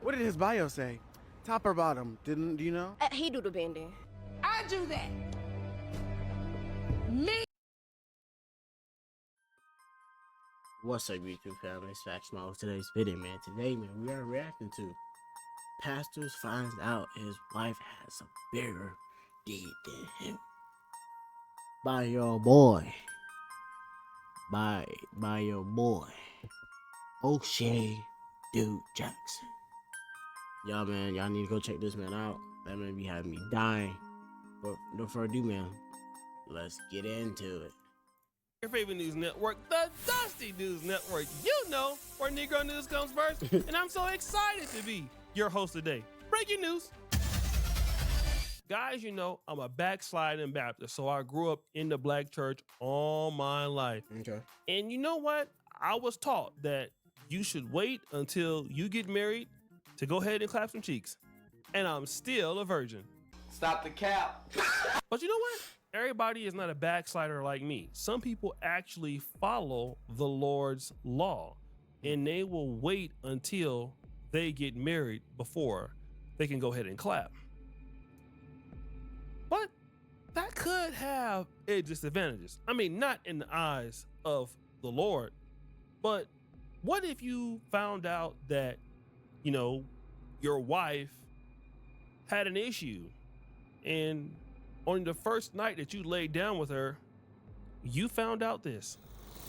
What did his bio say? Top or bottom? Do you know? He do the bending. I do that. Me. What's up, YouTube family? It's faxzmolly. Today's video, man. Today, man, we are reacting to Pastors finds out his wife has a bigger deed than him. By your boy. By your boy. O'Shea Dude Jackson. Y'all, man, y'all need to go check this man out. That man be having me dying. But no further ado, man. Let's get into it. Your favorite news network, the Dusty News Network. You know where Negro news comes first, and I'm so excited to be your host today. Breaking news. Guys, you know, I'm a backsliding Baptist, so I grew up in the black church all my life. Okay. And you know what? I was taught that you should wait until you get married to go ahead and clap some cheeks. And I'm still a virgin. Stop the cap. But you know what? Everybody is not a backslider like me. Some people actually follow the Lord's law, and they will wait until they get married before they can go ahead and clap. But that could have its disadvantages. I mean, not in the eyes of the Lord, but what if you found out that, you know, your wife had an issue, and on the first night that you laid down with her, you found out this?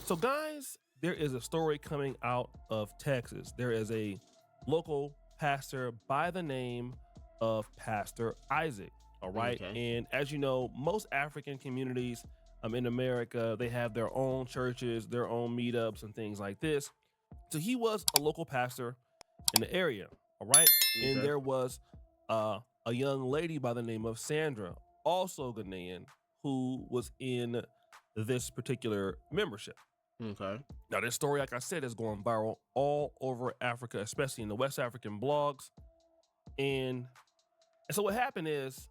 So guys, there is a story coming out of Texas. There is a local pastor by the name of Pastor Isaac. All right. Okay. And as you know, most African communities in America, they have their own churches, their own meetups and things like this. So he was a local pastor in the area. All right. Okay. And there was a young lady by the name of Sandra, also Ghanaian, who was in this particular membership. Okay. Now, this story, like I said, is going viral all over Africa, especially in the West African blogs. And so what happened is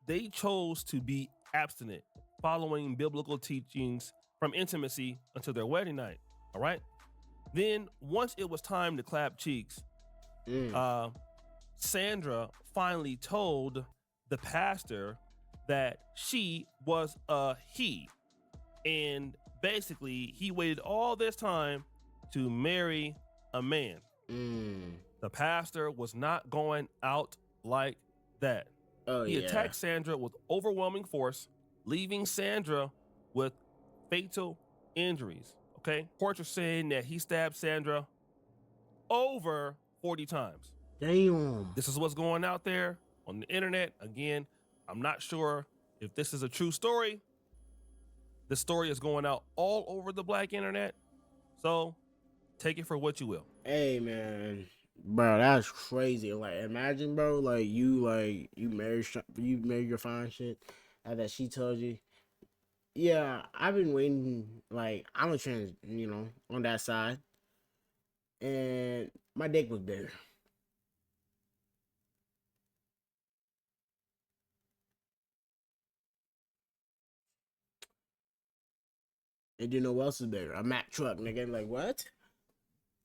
they chose to be abstinent, following biblical teachings from intimacy until their wedding night. All right. Then once it was time to clap cheeks, Sandra finally told the pastor that she was a he, and basically he waited all this time to marry a man. The pastor was not going out like that. He attacked Sandra with overwhelming force, leaving Sandra with fatal injuries. Okay, reports are saying that he stabbed Sandra over 40 times. Damn. This is what's going out there on the internet. Again, I'm not sure if this is a true story. This story is going out all over the black internet, so take it for what you will. Hey, man. Bro, that's crazy. Like, imagine, bro, like you married your fine shit, and that she told you, yeah, I've been waiting, like, I'm a trans, you know, on that side, and my dick was bigger. And you know what else is bigger? A Mack truck, nigga. Like, what?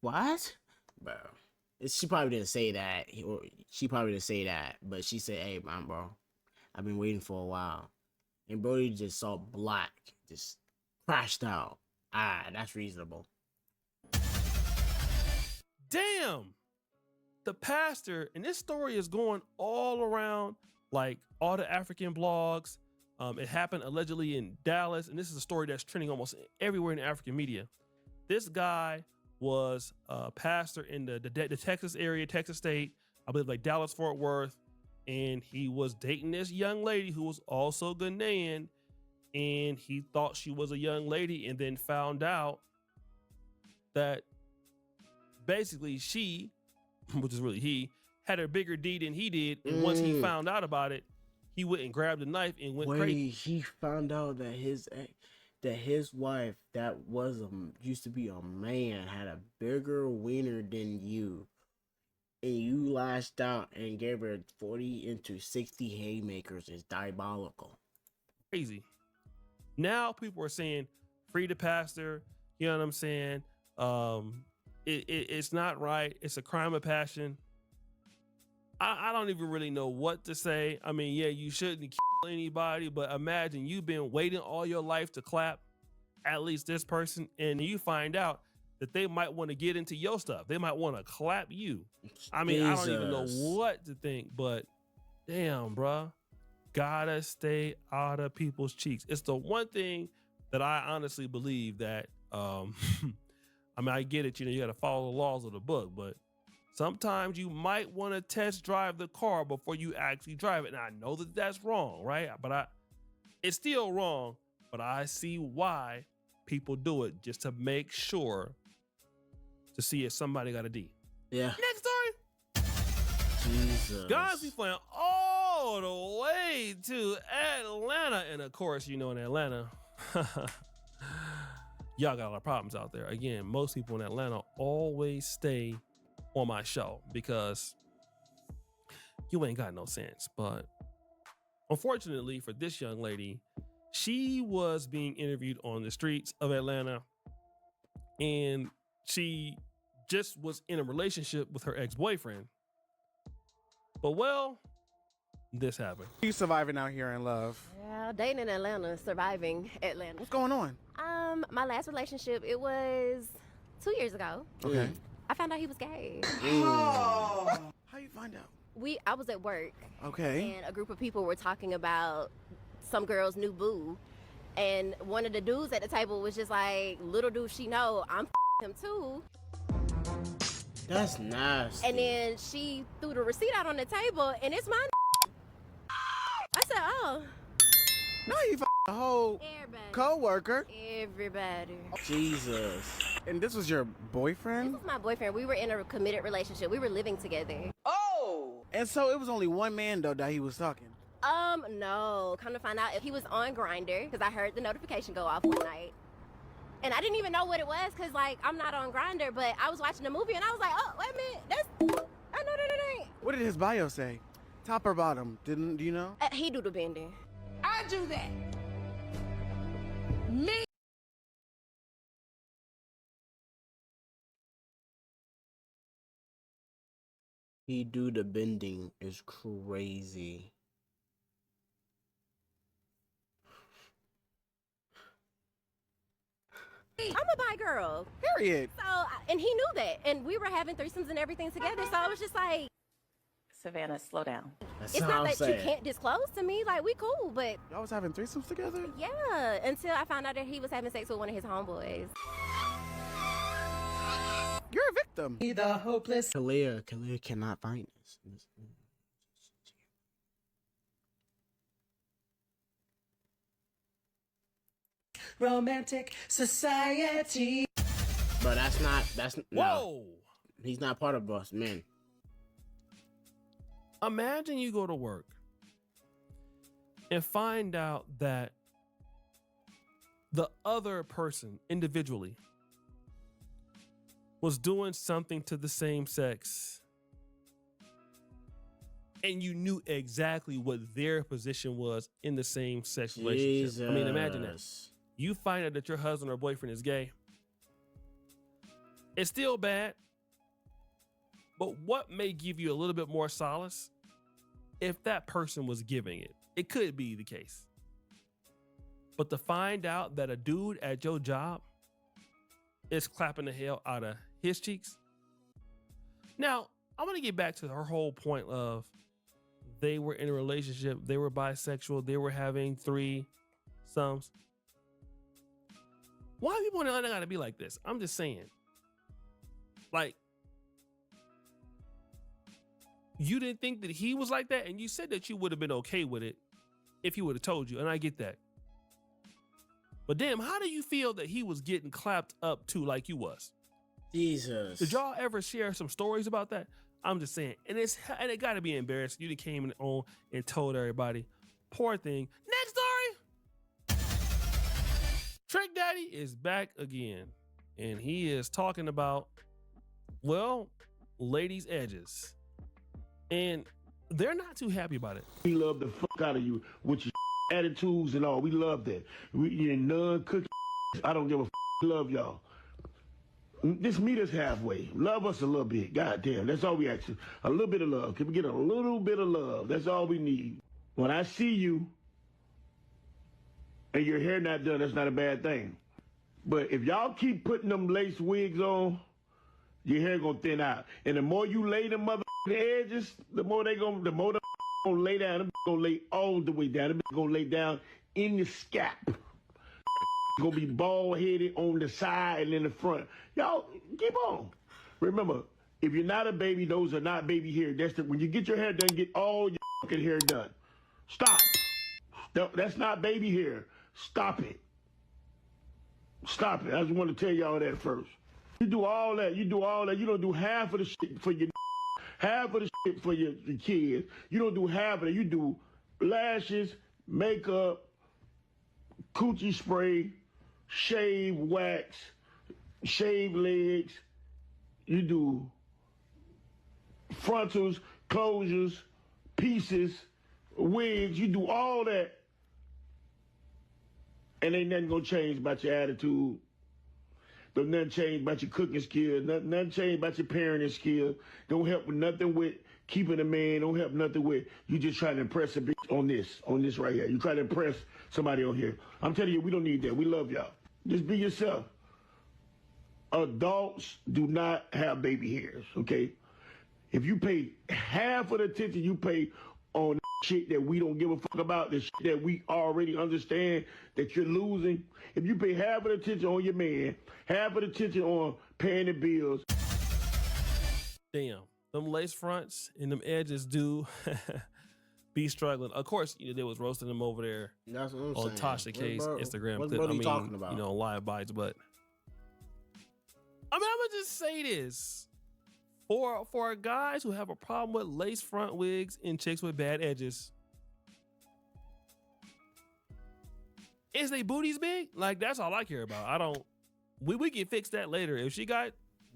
What? Bro. She probably didn't say that. Or she probably didn't say that. But she said, hey, man, bro. I've been waiting for a while. And Brody just saw black. Just crashed out. Ah, that's reasonable. Damn. The pastor, and this story is going all around, like all the African blogs. It happened allegedly in Dallas, and this is a story that's trending almost everywhere in the African media. This guy was a pastor in the Texas area, Texas State, I believe like Dallas, Fort Worth, and he was dating this young lady who was also Ghanaian, and he thought she was a young lady, and then found out that basically she, which is really he, had a bigger deed than he did, and once he found out about it, he went and grabbed a knife and went crazy. He found out that his wife that was used to be a man had a bigger wiener than you, and you lashed out and gave her 40 into 60 haymakers is diabolical. Crazy. Now people are saying free the pastor. You know what I'm saying? It's not right. It's a crime of passion. I don't even really know what to say. I mean, yeah, you shouldn't kill anybody, but imagine you've been waiting all your life to clap at least this person, and you find out that they might want to get into your stuff. They might want to clap you. I mean, I don't even know what to think, but damn, bruh. Gotta stay out of people's cheeks. It's the one thing that I honestly believe that, I mean, I get it, you gotta follow the laws of the book, but sometimes you might want to test drive the car before you actually drive it. And I know that that's wrong, right? But it's still wrong, but I see why people do it, just to make sure to see if somebody got a D. Yeah. Next story. Jesus. Guys, we flying all the way to Atlanta. And of course, in Atlanta, y'all got a lot of problems out there. Again, most people in Atlanta always stay on my show because you ain't got no sense. But unfortunately for this young lady, she was being interviewed on the streets of Atlanta, and she just was in a relationship with her ex-boyfriend. But well, this happened. You surviving out here in love? Yeah, dating in Atlanta, surviving Atlanta. What's going on? My last relationship, it was 2 years ago. Okay. I found out he was gay. Oh. How you find out? I was at work. Okay. And a group of people were talking about some girl's new boo. And one of the dudes at the table was just like, little do she know, I'm him too. That's nasty. And then she threw the receipt out on the table, and it's mine. I said, oh. No, you a whole Everybody. co-worker. Everybody. Jesus. And this was your boyfriend? This was my boyfriend. We were in a committed relationship. We were living together. Oh! And so it was only one man, though, that he was talking. No. Come to find out, he was on Grindr, because I heard the notification go off one night. And I didn't even know what it was, because, I'm not on Grindr, but I was watching the movie, and I was like, oh, wait a minute, I know that it ain't. What did his bio say? Top or bottom? Do you know? He do the bending. I do that. Me. He do the bending is crazy. I'm a bi girl. Period. So, and he knew that. And we were having threesomes and everything together. So I was just like, Savannah, slow down. That's it's all not I'm that saying. you can't disclose to me. Like, we cool, but Y'all was having threesomes together? yeah, until I found out that he was having sex with one of his homeboys. You're a victim. The hopeless. Kalia cannot find this. Romantic society. But that's no. Whoa! He's not part of us, man. Imagine you go to work and find out that the other person individually was doing something to the same sex, and you knew exactly what their position was in the same sex relationship. I mean, imagine that. You find out that your husband or boyfriend is gay. It's still bad, but what may give you a little bit more solace if that person was giving it? It could be the case. But to find out that a dude at your job is clapping the hell out of his cheeks. Now, I want to get back to her whole point of they were in a relationship, they were bisexual, they were having threesomes. Why people in Atlanta gotta be like this? I'm just saying. Like, you didn't think that he was like that, and you said that you would have been okay with it if he would have told you, and I get that. But damn, how do you feel that he was getting clapped up to like you was? Jesus. Did y'all ever share some stories about that? I'm just saying, and it got to be embarrassing. You came on and told everybody. Poor thing. Next story. Trick Daddy is back again, and he is talking about, well, ladies' edges, and they're not too happy about it. We love the fuck out of you with your attitudes and all. We love that. We none cookie. I don't give a love y'all. Just meet us halfway. Love us a little bit. God damn, that's all we ask. A little bit of love. Can we get a little bit of love? That's all we need. When I see you and your hair not done, that's not a bad thing. But if y'all keep putting them lace wigs on, your hair gonna thin out. And the more you lay them motherfucking edges, the more the gonna lay down. Them gonna lay all the way down. Them gonna lay down in your scalp. Gonna be bald headed on the side and in the front. Y'all keep on. Remember, if you're not a baby, those are not baby hair. When you get your hair done, get all your fucking hair done. Stop. That's not baby hair. Stop it. Stop it. I just want to tell y'all that first. You do all that. You don't do half of the shit for your half of the shit for your kids. You don't do half of it. You do lashes, makeup, coochie spray, shave wax, shave legs. You do frontals, closures, pieces, wigs. You do all that. And ain't nothing gonna change about your attitude. Don't nothing change about your cooking skills. Nothing change about your parenting skills. Don't help with nothing with keeping a man. Don't help nothing with you just trying to impress a bitch on this right here. You try to impress somebody on here. I'm telling you, we don't need that. We love y'all. Just be yourself. Adults do not have baby hairs, okay? If you pay half of the attention you pay on shit that we don't give a fuck about, the shit that we already understand that you're losing, if you pay half of the attention on your man, half of the attention on paying the bills. Damn, them lace fronts and them edges do be struggling. Of course, they was roasting them over there. That's what I'm on saying. Tasha K's Instagram What's clip. Brody talking about? Live bites, but I'm gonna just say this. For guys who have a problem with lace front wigs and chicks with bad edges, is they booties big? Like, that's all I care about. We can fix that later. If she got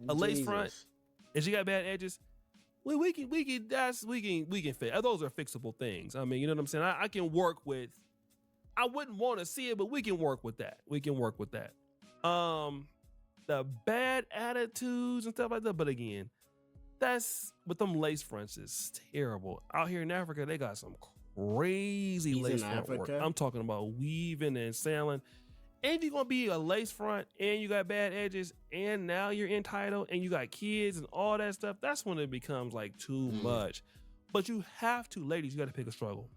a lace front and she got bad edges, we can fix. Those are fixable things. I mean, you know what I'm saying? I can work with. I wouldn't want to see it, but we can work with that. The bad attitudes and stuff like that. But again, that's with them lace fronts is terrible. Out here in Africa, they got some crazy lace front work. I'm talking about weaving and sailing. And if you're gonna be a lace front and you got bad edges and now you're entitled and you got kids and all that stuff, that's when it becomes like too much. But you have to, ladies, you gotta pick a struggle.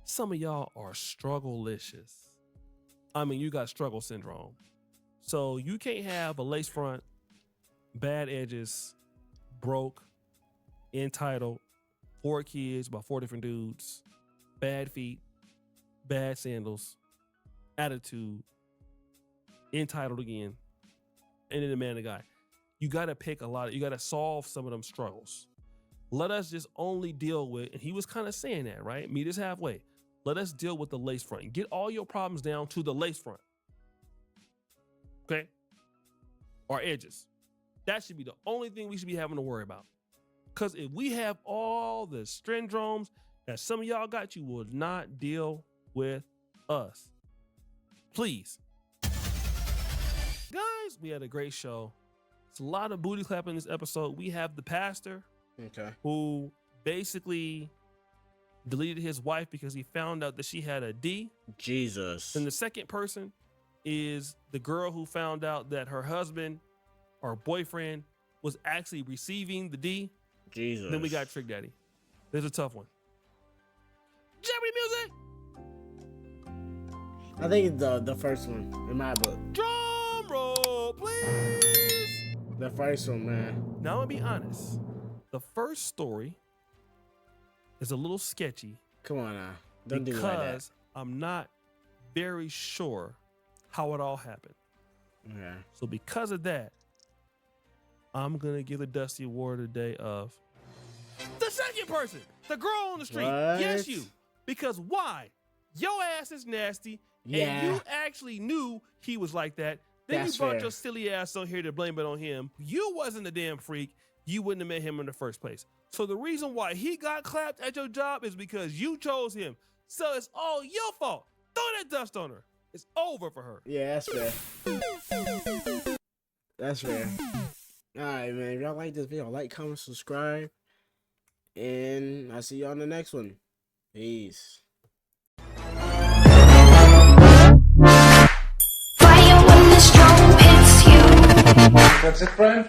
Some of y'all are struggle-licious. I mean, you got struggle syndrome. So you can't have a lace front, bad edges, broke, entitled, 4 kids by 4 different dudes, bad feet, bad sandals, attitude, entitled again, and then the man, the guy. You got to pick you got to solve some of them struggles. Let us just only deal with, and he was kind of saying that, right? Meet us halfway. Let us deal with the lace front and get all your problems down to the lace front. Okay? Or edges. That should be the only thing we should be having to worry about. Because if we have all the syndromes that some of y'all got, you will not deal with us. Please. Guys, we had a great show. It's a lot of booty clapping in this episode. We have the pastor who basically deleted his wife because he found out that she had a D. Jesus. And the second person is the girl who found out that her husband or boyfriend was actually receiving the D. Jesus. Then we got Trick Daddy. There's a tough one. Jeopardy music. I think it's the first one in my book. Drum roll, please. The first one, man. Now I'm gonna be honest. The first story is a little sketchy. Come on now. Don't do it like that. Because I'm not very sure how it all happened. Okay. So because of that, I'm gonna give the Dusty Award today of the second person, the girl on the street. What? Yes, you. Because why? Your ass is nasty, and you actually knew he was like that. Then That's you brought fair. your silly ass on here to blame it on him. You wasn't a damn freak. You wouldn't have met him in the first place. So the reason why he got clapped at your job is because you chose him. So it's all your fault. Throw that dust on her. It's over for her. Yeah, that's fair. That's rare. Alright, man. If y'all like this video, like, comment, subscribe. And I'll see you on the next one. Peace. Fire when the storm hits you. That's it, friend?